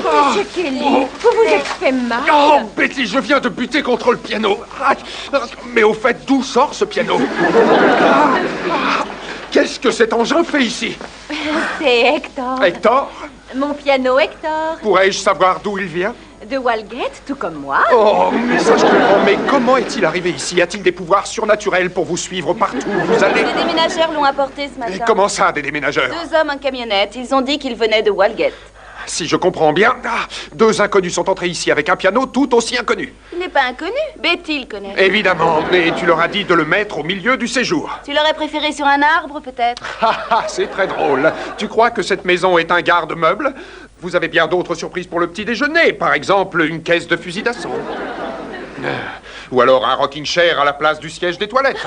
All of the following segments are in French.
Monsieur Kelly, vous vous êtes fait mal. Oh, Betty, je viens de buter contre le piano. Mais au fait, d'où sort ce piano? Qu'est-ce que cet engin fait ici? C'est Hector. Hector? Mon piano Hector. Pourrais-je savoir d'où il vient? De Walgett, tout comme moi. Oh, mais ça je comprends. Mais comment est-il arrivé ici? A-t-il des pouvoirs surnaturels pour vous suivre partout où vous allez? Des déménageurs l'ont apporté ce matin. Et comment ça, des déménageurs? 2 hommes en camionnette. Ils ont dit qu'ils venaient de Walgett. Si je comprends bien, 2 inconnus sont entrés ici avec un piano tout aussi inconnu. Il n'est pas inconnu. Betty le connaît. Évidemment, mais tu leur as dit de le mettre au milieu du séjour. Tu l'aurais préféré sur un arbre, peut-être? C'est très drôle. Tu crois que cette maison est un garde-meuble? Vous avez bien d'autres surprises pour le petit déjeuner. Par exemple, une caisse de fusil d'assaut. Ou alors un rocking chair à la place du siège des toilettes.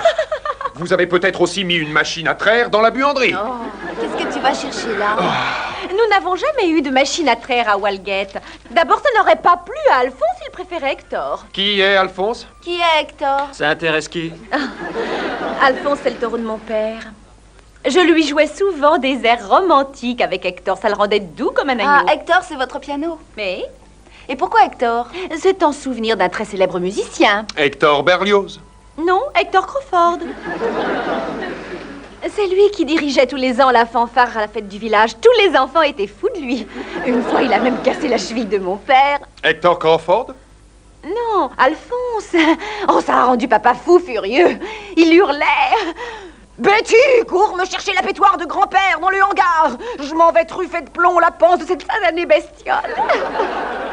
Vous avez peut-être aussi mis une machine à traire dans la buanderie. Oh, qu'est-ce que tu vas chercher là? Nous n'avons jamais eu de machine à traire à Walgett. D'abord, ça n'aurait pas plu à Alphonse, il préférait Hector. Qui est Alphonse? Qui est Hector? Ça intéresse qui? Alphonse, c'est le taureau de mon père. Je lui jouais souvent des airs romantiques avec Hector. Ça le rendait doux comme un agneau. Ah, Hector, c'est votre piano. Mais Et pourquoi Hector? c'est en souvenir d'un très célèbre musicien. Hector Berlioz. Non, Hector Crawford. C'est lui qui dirigeait tous les ans la fanfare à la fête du village. Tous les enfants étaient fous de lui. Une fois, il a même cassé la cheville de mon père. Hector Crawford? Non, Alphonse. Oh, ça a rendu papa fou furieux. Il hurlait. Betty, cours me chercher la pétoire de grand-père dans le hangar. Je m'en vais truffer de plomb la panse de cette satanée bestiole.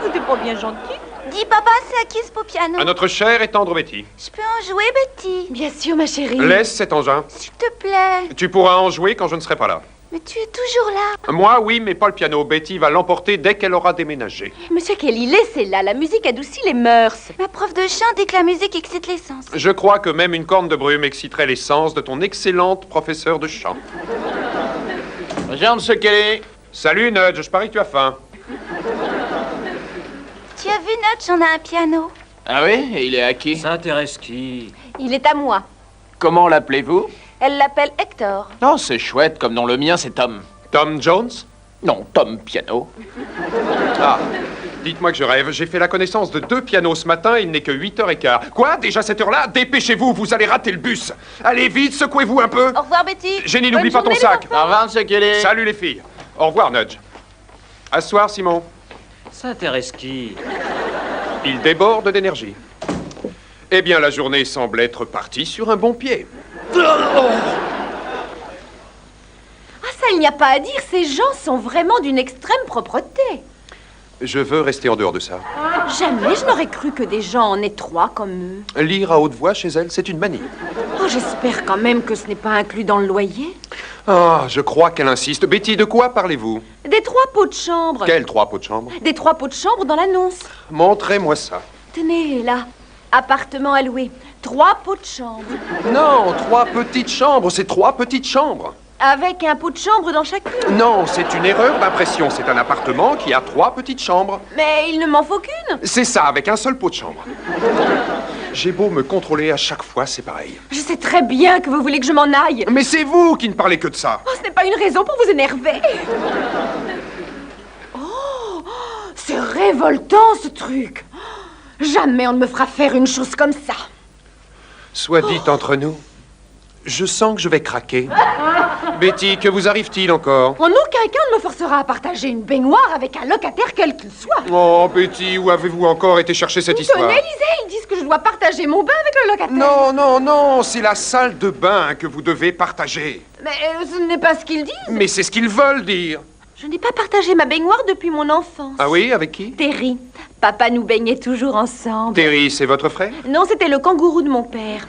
Vous n'êtes pas bien gentil. Dis, papa, c'est à qui ce beau piano? À notre chère et tendre Betty. Je peux en jouer, Betty? Bien sûr, ma chérie. Laisse cet engin. S'il te plaît. Tu pourras en jouer quand je ne serai pas là. Mais tu es toujours là. Moi, oui, mais pas le piano. Betty va l'emporter dès qu'elle aura déménagé. Monsieur Kelly, laissez-la. La musique adoucit les mœurs. Ma prof de chant dit que la musique excite les sens. Je crois que même une corne de brume exciterait les sens de ton excellente professeure de chant. Bonjour, monsieur Kelly. Salut, Nudge. Je parie que tu as faim. Tu as vu, Nudge, on a un piano. Ah oui? Et il est à qui? Ça intéresse qui? Il est à moi. Comment l'appelez-vous? Elle l'appelle Hector. Non, c'est chouette, comme nom le mien, c'est Tom. Tom Jones? Non, Tom Piano. Ah, dites-moi que je rêve. J'ai fait la connaissance de 2 pianos ce matin, il n'est que 8h15. Quoi? Déjà cette heure-là? Dépêchez-vous, vous allez rater le bus. Allez, vite, secouez-vous un peu. Au revoir, Betty. Jenny, Bonne n'oublie pas ton journée, sac. les enfants. Au revoir, monsieur Kelly. Salut les filles. Au revoir, Nudge. À ce soir, Simon. Ça intéresse qui? Il déborde d'énergie. Eh bien, la journée semble être partie sur un bon pied. Ah, ça, il n'y a pas à dire. Ces gens sont vraiment d'une extrême propreté. Je veux rester en dehors de ça. Jamais je n'aurais cru que des gens en étroit comme eux. Lire à haute voix chez elle, c'est une manie. Oh, j'espère quand même que ce n'est pas inclus dans le loyer. Ah, je crois qu'elle insiste. Betty, de quoi parlez-vous? Des 3 pots de chambre. Quels 3 pots de chambre? Des 3 pots de chambre dans l'annonce. Montrez-moi ça. Tenez, là. Appartement à louer. 3 pots de chambre. Non, 3 petites chambres, c'est 3 petites chambres. Avec un pot de chambre dans chacune. Non, c'est une erreur d'impression. C'est un appartement qui a 3 petites chambres. Mais il ne m'en faut qu'une. C'est ça, avec un seul pot de chambre. J'ai beau me contrôler à chaque fois, c'est pareil. Je sais très bien que vous voulez que je m'en aille. Mais c'est vous qui ne parlez que de ça. Oh, ce n'est pas une raison pour vous énerver. Oh, c'est révoltant ce truc. Jamais on ne me fera faire une chose comme ça. Soit dit entre nous, je sens que je vais craquer. Betty, que vous arrive-t-il encore? En aucun cas on ne me forcera à partager une baignoire avec un locataire quel qu'il soit. Oh, Betty, où avez-vous encore été chercher cette histoire? Tenez, lisez, ils disent que je dois partager mon bain avec le locataire. Non, non, non, c'est la salle de bain que vous devez partager. Mais ce n'est pas ce qu'ils disent. Mais c'est ce qu'ils veulent dire. Je n'ai pas partagé ma baignoire depuis mon enfance. Ah oui, avec qui? Terry. Papa nous baignait toujours ensemble. Terry, c'est votre frère? Non, c'était le kangourou de mon père.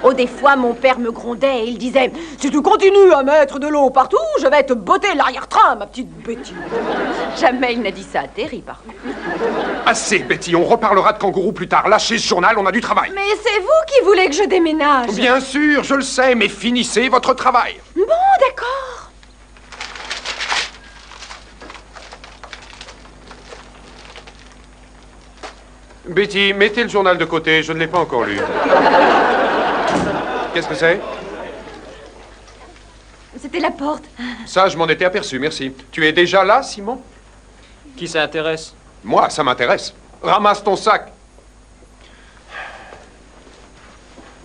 Oh, des fois, mon père me grondait et il disait « Si tu continues à mettre de l'eau partout, je vais te botter l'arrière-train, ma petite Betty. » Jamais il n'a dit ça à Terry, par contre. Assez, Betty, on reparlera de kangourou plus tard. Lâchez ce journal, on a du travail. Mais c'est vous qui voulez que je déménage. Bien sûr, je le sais, mais finissez votre travail. Bon, d'accord. Betty, mettez le journal de côté, je ne l'ai pas encore lu. Qu'est-ce que c'est? C'était la porte. Ça, je m'en étais aperçu, merci. Tu es déjà là, Simon? Qui ça intéresse? Moi, ça m'intéresse. Ramasse ton sac.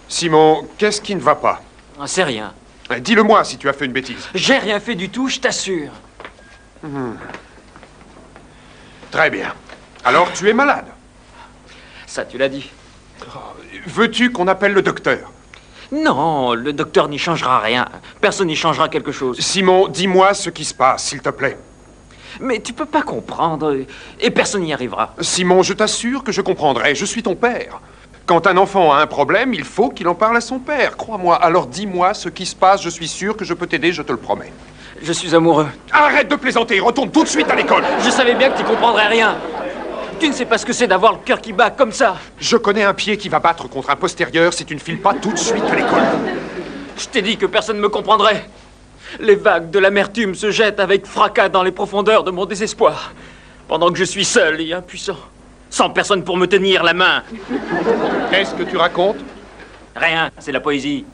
Simon, qu'est-ce qui ne va pas? C'est rien. Dis-le-moi si tu as fait une bêtise. J'ai rien fait du tout, je t'assure. Très bien. Alors, tu es malade. Ça, tu l'as dit. Veux-tu qu'on appelle le docteur? Non, le docteur n'y changera rien. Personne n'y changera quelque chose. Simon, dis-moi ce qui se passe, s'il te plaît. Mais tu peux pas comprendre, et personne n'y arrivera. Simon, je t'assure que je comprendrai. Je suis ton père. Quand un enfant a un problème, il faut qu'il en parle à son père. Crois-moi. Alors dis-moi ce qui se passe. Je suis sûr que je peux t'aider, je te le promets. Je suis amoureux. Arrête de plaisanter. Retourne tout de suite à l'école. Je savais bien que tu comprendrais rien. Tu ne sais pas ce que c'est d'avoir le cœur qui bat comme ça. Je connais un pied qui va battre contre un postérieur si tu ne files pas tout de suite à l'école. Je t'ai dit que personne ne me comprendrait. Les vagues de l'amertume se jettent avec fracas dans les profondeurs de mon désespoir. Pendant que je suis seul et impuissant. Sans personne pour me tenir la main. Qu'est-ce que tu racontes? Rien, c'est la poésie.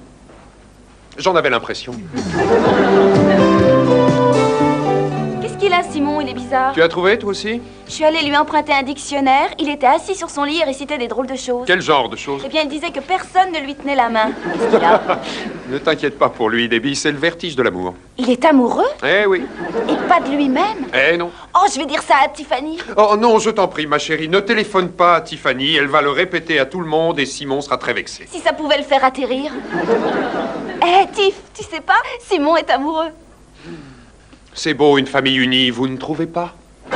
J'en avais l'impression. Qu'est-ce qu'il a, Simon? Il est bizarre. Tu as trouvé, toi aussi? Je suis allée lui emprunter un dictionnaire. Il était assis sur son lit et récitait des drôles de choses. Quel genre de choses? Eh bien, il disait que personne ne lui tenait la main. Qu'est-ce qu'il a? Ne t'inquiète pas pour lui, Debbie, c'est le vertige de l'amour. Il est amoureux? Eh oui. Et pas de lui-même? Eh non. Oh, je vais dire ça à Tiffany. Oh non, je t'en prie, ma chérie, ne téléphone pas à Tiffany, elle va le répéter à tout le monde et Simon sera très vexé. Si ça pouvait le faire atterrir. Eh, Tiff, tu sais pas? Simon est amoureux. C'est beau, une famille unie, vous ne trouvez pas? Oh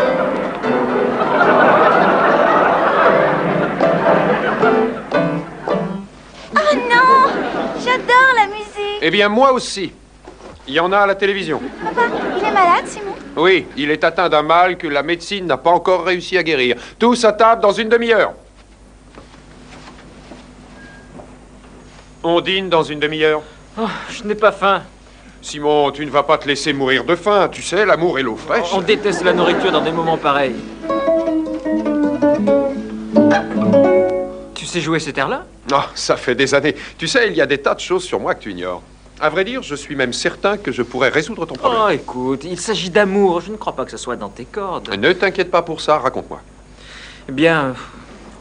non! J'adore la musique. Eh bien, moi aussi. Il y en a à la télévision. Papa, il est malade, Simon? Oui, il est atteint d'un mal que la médecine n'a pas encore réussi à guérir. Tous à table dans une demi-heure. On dîne dans une demi-heure. Oh, je n'ai pas faim. Simon, tu ne vas pas te laisser mourir de faim. Tu sais, l'amour et l'eau fraîche. On déteste la nourriture dans des moments pareils. Tu sais jouer cet air-là? Ah, ça fait des années. Tu sais, il y a des tas de choses sur moi que tu ignores. À vrai dire, je suis même certain que je pourrais résoudre ton problème. Oh, écoute, il s'agit d'amour. Je ne crois pas que ce soit dans tes cordes. Ne t'inquiète pas pour ça, raconte-moi. Eh bien,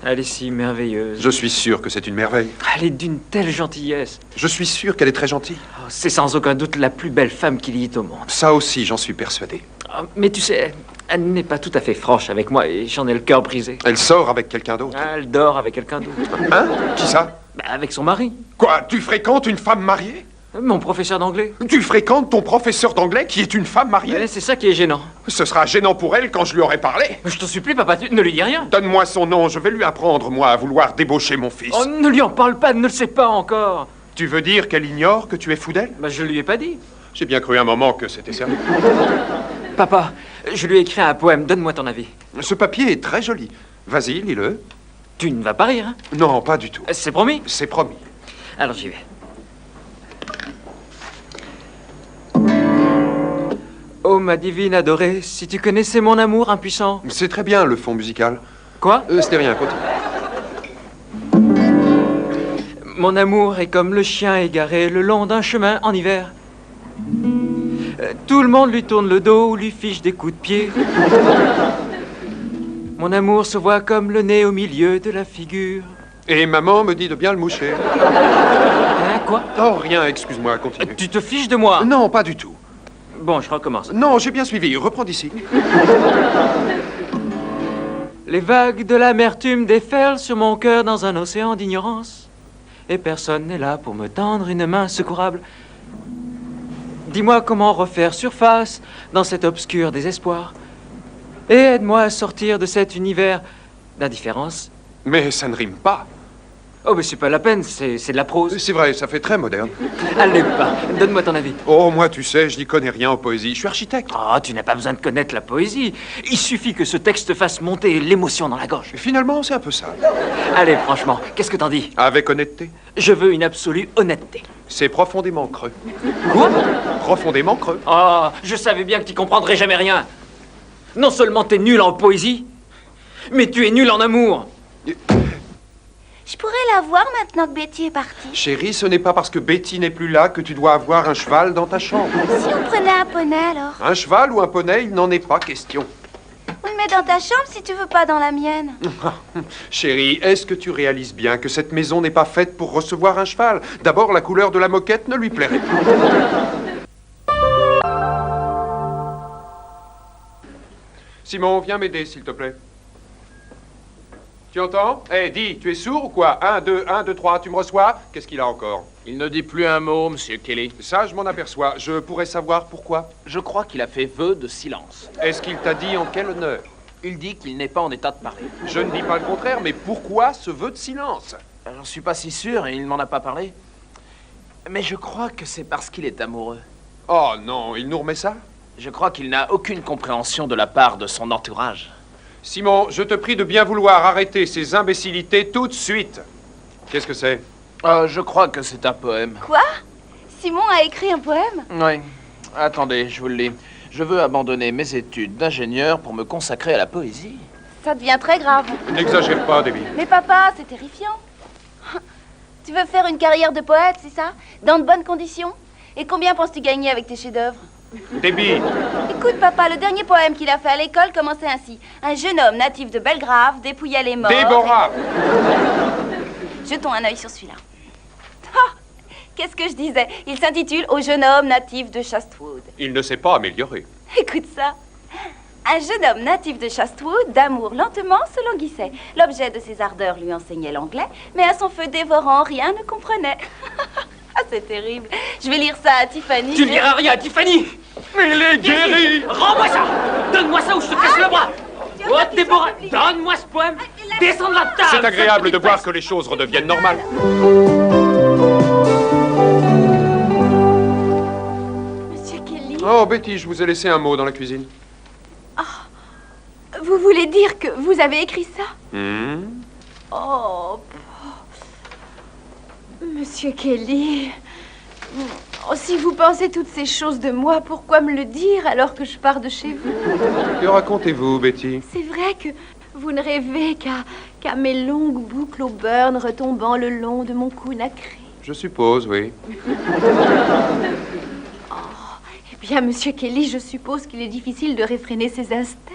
elle est si merveilleuse. Je suis sûr que c'est une merveille. Elle est d'une telle gentillesse. Je suis sûr qu'elle est très gentille. Oh, c'est sans aucun doute la plus belle femme qu'il y ait au monde. Ça aussi, j'en suis persuadé. Oh, mais tu sais, elle n'est pas tout à fait franche avec moi et j'en ai le cœur brisé. Elle sort avec quelqu'un d'autre. Ah, elle dort avec quelqu'un d'autre. Hein? Qui ça? Bah, avec son mari. Quoi? Tu fréquentes une femme mariée? Mon professeur d'anglais. Tu fréquentes ton professeur d'anglais qui est une femme mariée? C'est ça qui est gênant. Ce sera gênant pour elle quand je lui aurai parlé. Je t'en supplie, papa, ne lui dis rien. Donne-moi son nom, je vais lui apprendre, moi, à vouloir débaucher mon fils. Oh, ne lui en parle pas, elle ne le sait pas encore. Tu veux dire qu'elle ignore que tu es fou d'elle? Bah, je lui ai pas dit. J'ai bien cru un moment que c'était sérieux. Papa, je lui ai écrit un poème, donne-moi ton avis. Ce papier est très joli. Vas-y, lis-le. Tu ne vas pas rire, hein? Non, pas du tout. C'est promis? C'est promis. Alors j'y vais. Oh, ma divine adorée, si tu connaissais mon amour impuissant. C'est très bien, le fond musical. Quoi? C'était rien, continue. Mon amour est comme le chien égaré le long d'un chemin en hiver. Tout le monde lui tourne le dos ou lui fiche des coups de pied. Mon amour se voit comme le nez au milieu de la figure. Et maman me dit de bien le moucher. Hein, quoi? Oh, rien, excuse-moi, continue. Tu te fiches de moi? Non, pas du tout. Bon, je recommence. Non, j'ai bien suivi. Reprends d'ici. Les vagues de l'amertume déferlent sur mon cœur dans un océan d'ignorance. Et personne n'est là pour me tendre une main secourable. Dis-moi comment refaire surface dans cet obscur désespoir. Et aide-moi à sortir de cet univers d'indifférence. Mais ça ne rime pas. Oh, mais c'est pas la peine, c'est de la prose. C'est vrai, ça fait très moderne. Allez, pas, donne-moi ton avis. Oh, moi, tu sais, je n'y connais rien en poésie. Je suis architecte. Oh, tu n'as pas besoin de connaître la poésie. Il suffit que ce texte fasse monter l'émotion dans la gorge. Et finalement, c'est un peu ça. Allez, franchement, qu'est-ce que t'en dis? Avec honnêteté. Je veux une absolue honnêteté. C'est profondément creux. Quoi? Profondément creux. Oh, je savais bien que tu comprendrais jamais rien. Non seulement t'es nul en poésie, mais tu es nul en amour. Je Je pourrais la voir maintenant que Betty est partie. Chérie, ce n'est pas parce que Betty n'est plus là que tu dois avoir un cheval dans ta chambre. Si on prenait un poney alors? Un cheval ou un poney, il n'en est pas question. On le met dans ta chambre si tu veux pas dans la mienne. Chérie, est-ce que tu réalises bien que cette maison n'est pas faite pour recevoir un cheval? D'abord, la couleur de la moquette ne lui plairait pas. Simon, viens m'aider, s'il te plaît. Tu entends? Eh, dis, tu es sourd ou quoi? 1, 2, 3, tu me reçois? Qu'est-ce qu'il a encore? Il ne dit plus un mot, monsieur Kelly. Ça, je m'en aperçois. Je pourrais savoir pourquoi. Je crois qu'il a fait vœu de silence. Est-ce qu'il t'a dit en quel honneur? Il dit qu'il n'est pas en état de parler. Je ne dis pas le contraire, mais pourquoi ce vœu de silence? J'en suis pas si sûr et il m'en a pas parlé. Mais je crois que c'est parce qu'il est amoureux. Oh non, il nous remet ça? Je crois qu'il n'a aucune compréhension de la part de son entourage. Simon, je te prie de bien vouloir arrêter ces imbécilités tout de suite. Qu'est-ce que c'est? Je crois que c'est un poème. Quoi? Simon a écrit un poème? Oui. Attendez, je vous le lis. Je veux abandonner mes études d'ingénieur pour me consacrer à la poésie. Ça devient très grave. N'exagère pas, Debbie. Mais papa, c'est terrifiant. Tu veux faire une carrière de poète, c'est ça? Dans de bonnes conditions? Et combien penses-tu gagner avec tes chefs-d'œuvre? Debbie! Écoute, papa, le dernier poème qu'il a fait à l'école commençait ainsi. Un jeune homme natif de Belgrave dépouilla les morts... Déborah! Jetons un œil sur celui-là. Ah, qu'est-ce que je disais? Il s'intitule « Au jeune homme natif de Shastwood ». Il ne s'est pas amélioré. Écoute ça. Un jeune homme natif de Shastwood, d'amour lentement, se languissait. L'objet de ses ardeurs lui enseignait l'anglais, mais à son feu dévorant, rien ne comprenait. Ah, c'est terrible. Je vais lire ça à Tiffany. Tu ne liras rien à Tiffany! Il est guéri! Rends-moi ça! Donne-moi ça ou je te casse le bras! Oh, Déborah, donne-moi ce poème! Descends de la table! C'est agréable de voir que les choses redeviennent normales. Monsieur Kelly, Oh, Betty, je vous ai laissé un mot dans la cuisine. vous voulez dire que vous avez écrit ça? Oh, Monsieur Kelly, oh, si vous pensez toutes ces choses de moi, pourquoi me le dire alors que je pars de chez vous? Que racontez-vous, Betty? C'est vrai que vous ne rêvez qu'à mes longues boucles au burn retombant le long de mon cou nacré. Je suppose, oui. Eh bien, Monsieur Kelly, je suppose qu'il est difficile de réfréner ses instincts.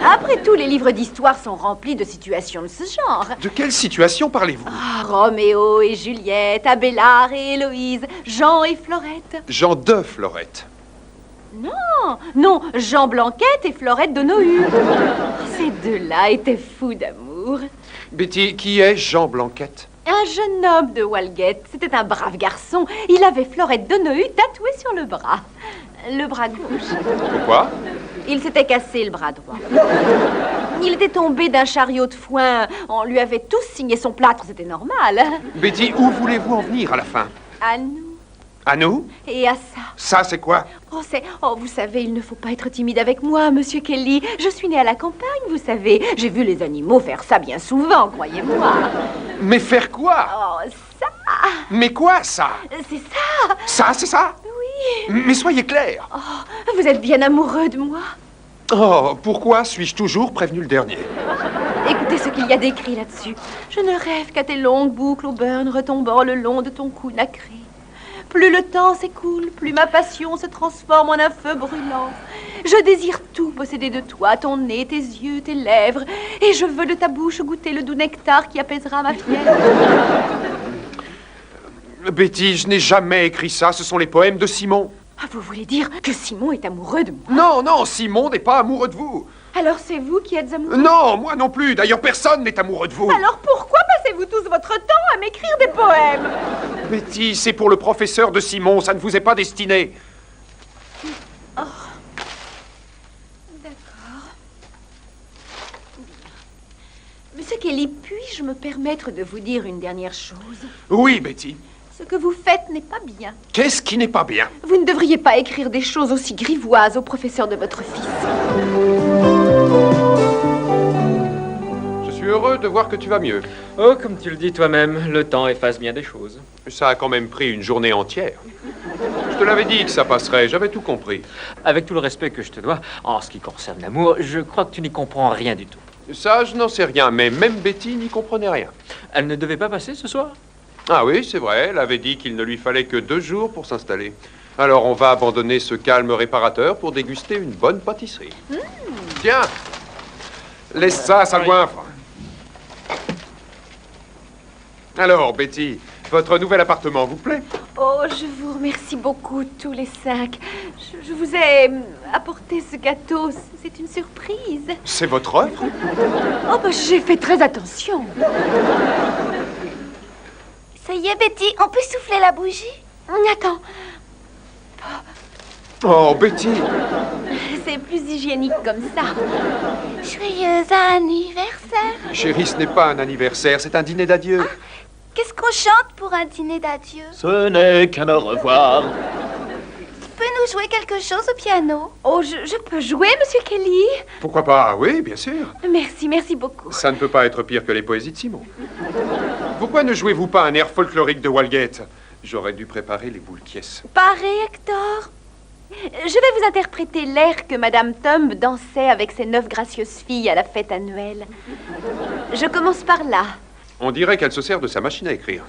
Après tout, les livres d'histoire sont remplis de situations de ce genre. De quelle situation parlez-vous? Ah, Roméo et Juliette, Abélard et Héloïse, Jean et Florette. Jean de Florette. Non, Jean Blanquette et Florette de Nohus. Ces deux-là étaient fous d'amour. Betty, qui est Jean Blanquette? Un jeune homme de Walgett, c'était un brave garçon. Il avait Florette de Nohus tatouée sur le bras gauche. Pourquoi? Il s'était cassé le bras droit. Il était tombé d'un chariot de foin. On lui avait tous signé son plâtre, c'était normal. Betty, où voulez-vous en venir à la fin? À nous À nous? et à ça. Ça, c'est quoi? Oh, vous savez, il ne faut pas être timide avec moi, Monsieur Kelly. Je suis née à la campagne, vous savez. J'ai vu les animaux faire ça bien souvent, croyez-moi. Mais faire quoi? Oh, ça, Mais quoi, ça? c'est ça. Ça, c'est ça? Oui. Mais soyez clair. Vous êtes bien amoureux de moi. Oh, pourquoi suis-je toujours prévenu le dernier? Écoutez ce qu'il y a d'écrit là-dessus. Je ne rêve qu'à tes longues boucles au burn retombant le long de ton cou nacré. Plus le temps s'écoule, plus ma passion se transforme en un feu brûlant. Je désire tout posséder de toi, ton nez, tes yeux, tes lèvres. Et je veux de ta bouche goûter le doux nectar qui apaisera ma fièvre. Betty, je n'ai jamais écrit ça. Ce sont les poèmes de Simon. Ah, vous voulez dire que Simon est amoureux de moi? Non, non, Simon n'est pas amoureux de vous. Alors c'est vous qui êtes amoureux? Non, moi non plus. D'ailleurs, personne n'est amoureux de vous. Alors pourquoi passez-vous tous votre temps à m'écrire des poèmes? Betty, c'est pour le professeur de Simon. Ça ne vous est pas destiné. D'accord. Monsieur Kelly, puis-je me permettre de vous dire une dernière chose? Oui, Betty. Ce que vous faites n'est pas bien. Qu'est-ce qui n'est pas bien? Vous ne devriez pas écrire des choses aussi grivoises au professeur de votre fils. Je suis heureux de voir que tu vas mieux. Oh, comme tu le dis toi-même, le temps efface bien des choses. Ça a quand même pris une journée entière. Je te l'avais dit que ça passerait, j'avais tout compris. Avec tout le respect que je te dois, en ce qui concerne l'amour, je crois que tu n'y comprends rien du tout. Ça, je n'en sais rien, mais même Betty n'y comprenait rien. Elle ne devait pas passer ce soir? Ah oui, c'est vrai, elle avait dit qu'il ne lui fallait que 2 jours pour s'installer. Alors on va abandonner ce calme réparateur pour déguster une bonne pâtisserie. Tiens, laisse ça, sale goinfre. Alors, Betty, votre nouvel appartement vous plaît? Oh, je vous remercie beaucoup, tous les 5. Je vous ai apporté ce gâteau. C'est une surprise. C'est votre œuvre? Oh, bah, j'ai fait très attention. Ça y est, Betty, on peut souffler la bougie? Attends, Oh, Betty! c'est plus hygiénique comme ça. Joyeux anniversaire. Chérie, ce n'est pas un anniversaire, c'est un dîner d'adieu. Qu'est-ce qu'on chante pour un dîner d'adieu? Ce n'est qu'un au revoir. Tu peux nous jouer quelque chose au piano? Oh, je peux jouer, Monsieur Kelly? Pourquoi pas? Oui, bien sûr. Merci beaucoup. Ça ne peut pas être pire que les poésies de Simon. Pourquoi ne jouez-vous pas un air folklorique de Walgate? J'aurais dû préparer les boules quies. Paré, Hector. Je vais vous interpréter l'air que Madame Thumb dansait avec ses 9 gracieuses filles à la fête annuelle. Je commence par là. On dirait qu'elle se sert de sa machine à écrire.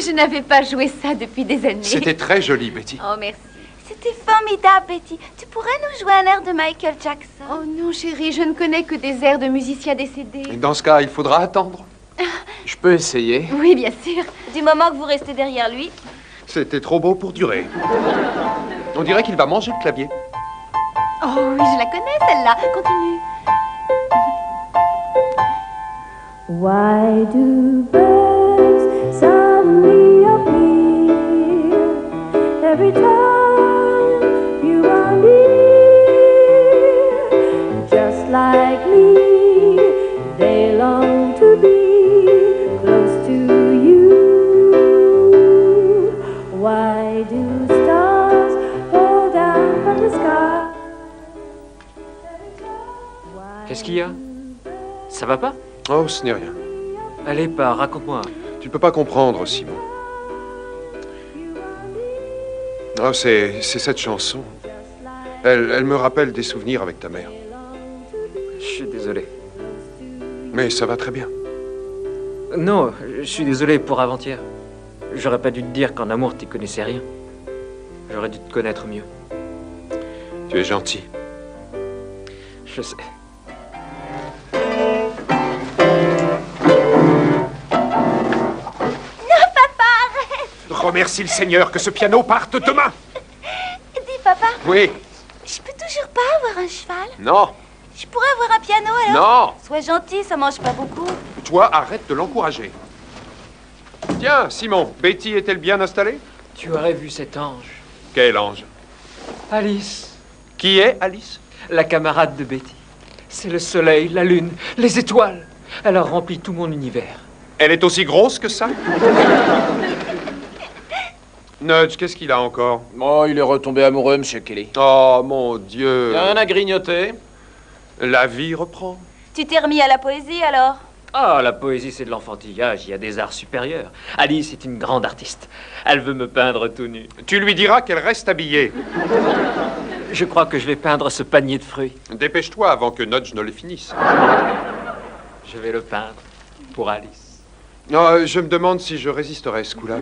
Je n'avais pas joué ça depuis des années. C'était très joli, Betty. Oh, merci. C'était formidable, Betty. Tu pourrais nous jouer un air de Michael Jackson? Oh non, chérie, je ne connais que des airs de musiciens décédés. Dans ce cas, il faudra attendre. Je peux essayer? Oui, bien sûr. Du moment que vous restez derrière lui. C'était trop beau pour durer. On dirait qu'il va manger le clavier. Oh oui, je la connais, celle-là. Continue. Why do birds suddenly appear every time you are near? Just like me, they long to be close to you. Why do stars fall down from the sky? Qu'est-ce qu'il y a? Ça va pas? Oh, ce n'est rien. Allez, pas, raconte-moi. Tu ne peux pas comprendre, Simon. Oh, c'est cette chanson. Elle me rappelle des souvenirs avec ta mère. Je suis désolé. Mais ça va très bien. Non, je suis désolé pour avant-hier. J'aurais pas dû te dire qu'en amour, t'y connaissais rien. J'aurais dû te connaître mieux. Tu es gentil. Je sais. Remercie le Seigneur que ce piano parte demain. Dis, papa, Oui. je peux toujours pas avoir un cheval? Non. Je pourrais avoir un piano alors? Non. Sois gentil, ça mange pas beaucoup. Toi, arrête de l'encourager. Tiens, Simon, Betty est-elle bien installée? Tu aurais vu cet ange. Quel ange? Alice, Qui est Alice? la camarade de Betty. C'est le soleil, la lune, les étoiles. Elle a rempli tout mon univers. Elle est aussi grosse que ça? Nudge, qu'est-ce qu'il a encore? Oh, il est retombé amoureux, monsieur Kelly. Oh, mon Dieu. Rien à grignoter? La vie reprend. Tu t'es remis à la poésie alors? Ah, la poésie, c'est de l'enfantillage. Il y a des arts supérieurs. Alice est une grande artiste. Elle veut me peindre tout nu. Tu lui diras qu'elle reste habillée. Je crois que je vais peindre ce panier de fruits. Dépêche-toi avant que Nudge ne le finisse. Je vais le peindre pour Alice. Je me demande si je résisterai ce coup-là.